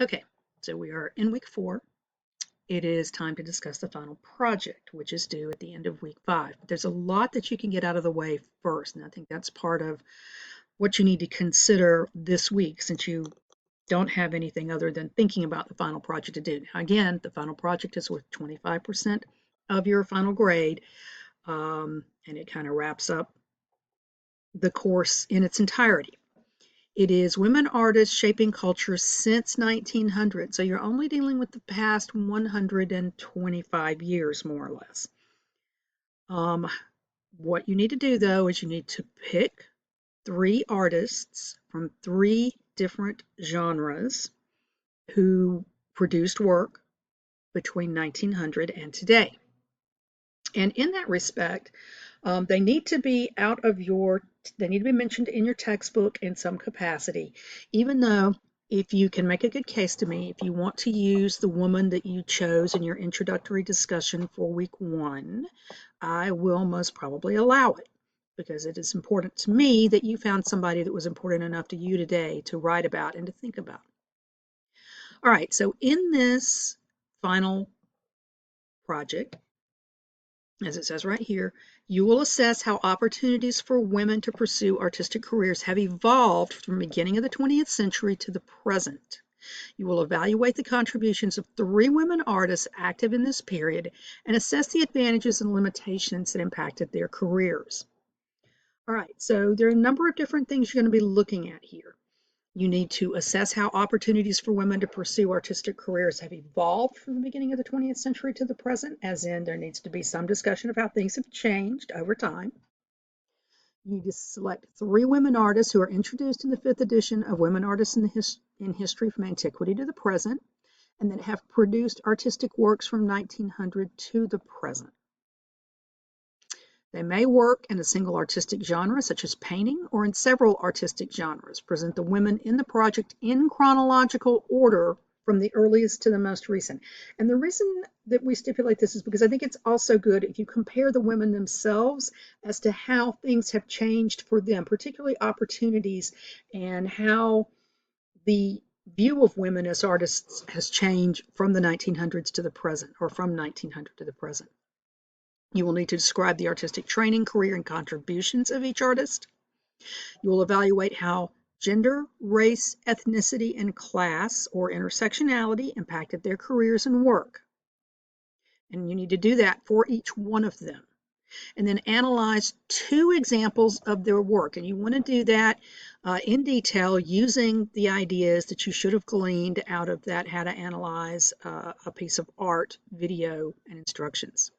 Okay, so we are in week 4. It is time to discuss the final project, which is due at the end of week 5. There's a lot that you can get out of the way first, and I think that's part of what you need to consider this week since you don't have anything other than thinking about the final project to do. Now, again, the final project is worth 25% of your final grade, and it kind of wraps up the course in its entirety. It is women artists shaping culture since 1900. So you're only dealing with the past 125 years, more or less. What you need to do, though, is you need to pick 3 artists from 3 different genres who produced work between 1900 and today. And in that respect, they need to be they need to be mentioned in your textbook in some capacity, even though if you can make a good case to me, if you want to use the woman that you chose in your introductory discussion for week 1, I will most probably allow it because it is important to me that you found somebody that was important enough to you today to write about and to think about. All right, so in this final project, as it says right here, you will assess how opportunities for women to pursue artistic careers have evolved from the beginning of the 20th century to the present. You will evaluate the contributions of 3 women artists active in this period and assess the advantages and limitations that impacted their careers. All right, so there are a number of different things you're going to be looking at here. You need to assess how opportunities for women to pursue artistic careers have evolved from the beginning of the 20th century to the present, as in there needs to be some discussion of how things have changed over time. You need to select 3 women artists who are introduced in the 5th edition of Women Artists in History from Antiquity to the Present, and that have produced artistic works from 1900 to the present. They may work in a single artistic genre, such as painting, or in several artistic genres. Present the women in the project in chronological order from the earliest to the most recent. And the reason that we stipulate this is because I think it's also good if you compare the women themselves as to how things have changed for them, particularly opportunities, and how the view of women as artists has changed from the 1900s to the present, or from 1900 to the present. You will need to describe the artistic training, career, and contributions of each artist. You will evaluate how gender, race, ethnicity, and class or intersectionality impacted their careers and work. And you need to do that for each one of them. And then analyze 2 examples of their work. And you want to do that in detail using the ideas that you should have gleaned out of that, how to analyze a piece of art, video, and instructions.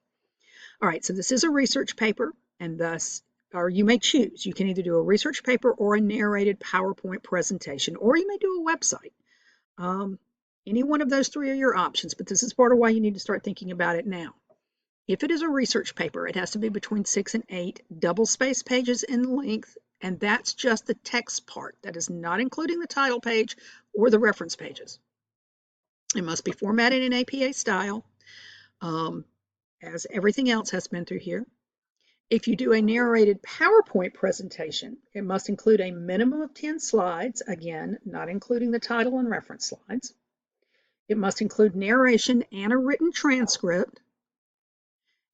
All right, so this is a research paper, and thus, or you may choose. You can either do a research paper or a narrated PowerPoint presentation, or you may do a website. Any one of those 3 are your options, but this is part of why you need to start thinking about it now. If it is a research paper, it has to be between 6 and 8 double-spaced pages in length, and that's just the text part. That is not including the title page or the reference pages. It must be formatted in APA style. As everything else has been through here. If you do a narrated PowerPoint presentation, it must include a minimum of 10 slides, again, not including the title and reference slides. It must include narration and a written transcript.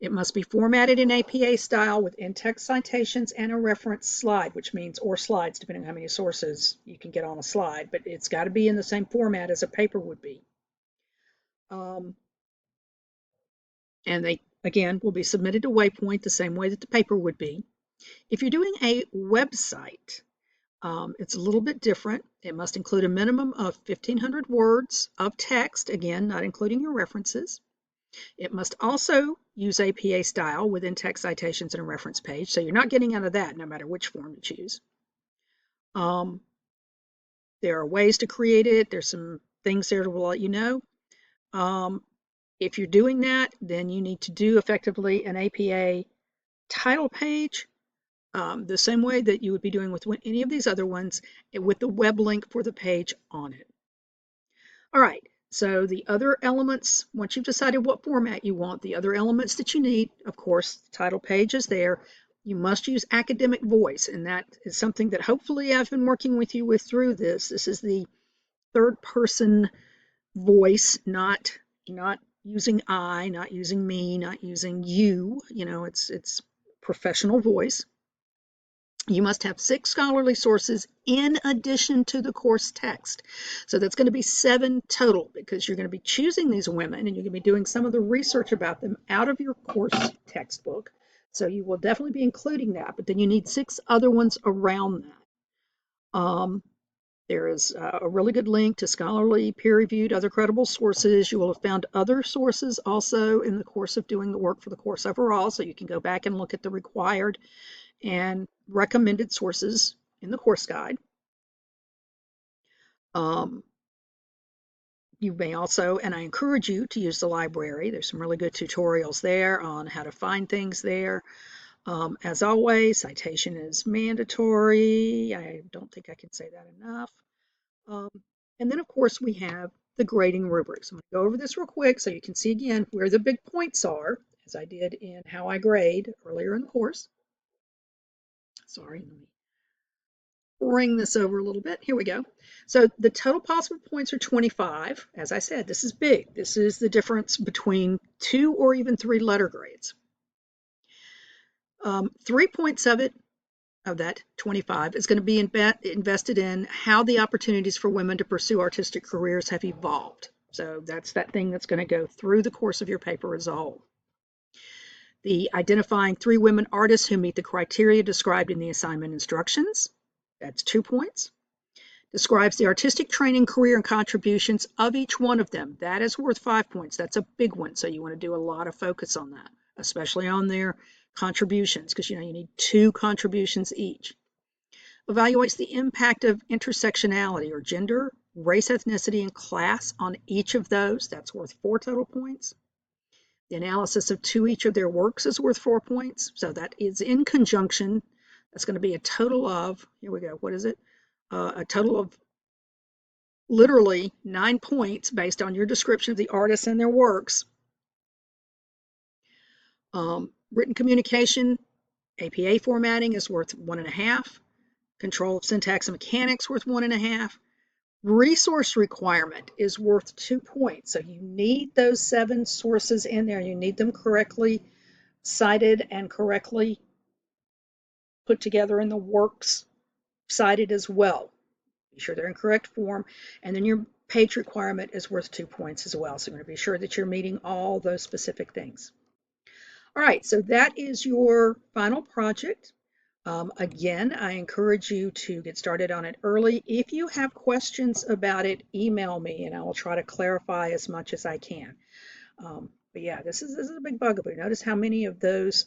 It must be formatted in APA style with in-text citations and a reference slide, which means, or slides, depending on how many sources you can get on a slide, but it's got to be in the same format as a paper would be. And they, again, will be submitted to Waypoint the same way that the paper would be. If you're doing a website, it's a little bit different. It must include a minimum of 1,500 words of text, again, not including your references. It must also use APA style with in-text citations and a reference page, so you're not getting out of that no matter which form you choose. There are ways to create it. There's some things there to let you know. If you're doing that, then you need to do effectively an APA title page, the same way that you would be doing with any of these other ones, with the web link for the page on it. All right, so the other elements, once you've decided what format you want, the other elements that you need, of course, the title page is there. You must use academic voice, and that is something that hopefully I've been working with you through this. This is the 3rd person voice, not using I, not using me, not using you. It's professional voice. You must have 6 scholarly sources in addition to the course text. So that's going to be 7 total, because you're going to be choosing these women and you're going to be doing some of the research about them out of your course textbook. So you will definitely be including that, but then you need 6 other ones around that. There is a really good link to scholarly, peer-reviewed, other credible sources. You will have found other sources also in the course of doing the work for the course overall, so you can go back and look at the required and recommended sources in the course guide. You may also, and I encourage you to use the library. There's some really good tutorials there on how to find things there. As always, citation is mandatory. I don't think I can say that enough. And then, of course, we have the grading rubrics. I'm going to go over this real quick so you can see again where the big points are, as I did in how I grade earlier in the course. Sorry, let me bring this over a little bit. Here we go. So the total possible points are 25. As I said, this is big. This is the difference between 2 or even 3 letter grades. 3 points of that 25 is going to be invested in how the opportunities for women to pursue artistic careers have evolved. So that's that thing that's going to go through the course of your paper as a whole. The identifying 3 women artists who meet the criteria described in the assignment instructions, that's 2 points. Describes the artistic training, career, and contributions of each one of them. That is worth 5 points. That's a big one, so you want to do a lot of focus on that, especially on their contributions, because you need 2 contributions each. Evaluates the impact of intersectionality, or gender, race, ethnicity, and class on each of those. That's worth 4 total points. The analysis of each of their works is worth 4 points. So that is in conjunction. That's going to be a total of, here we go, what is it? A total of literally 9 points based on your description of the artists and their works. Written communication, APA formatting is worth 1.5. Control of syntax and mechanics worth 1.5. Resource requirement is worth 2 points. So you need those 7 sources in there. You need them correctly cited and correctly put together in the works cited as well. Be sure they're in correct form. And then your page requirement is worth 2 points as well. So you're going to be sure that you're meeting all those specific things. All right, so that is your final project. Again, I encourage you to get started on it early. If you have questions about it, email me and I will try to clarify as much as I can. But yeah, this is a big bugaboo. Notice how many of those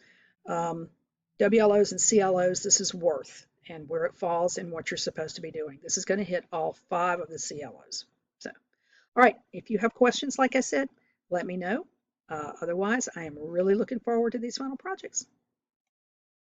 WLOs and CLOs this is worth and where it falls and what you're supposed to be doing. This is going to hit all 5 of the CLOs. So, all right, if you have questions, like I said, let me know. Otherwise, I am really looking forward to these final projects.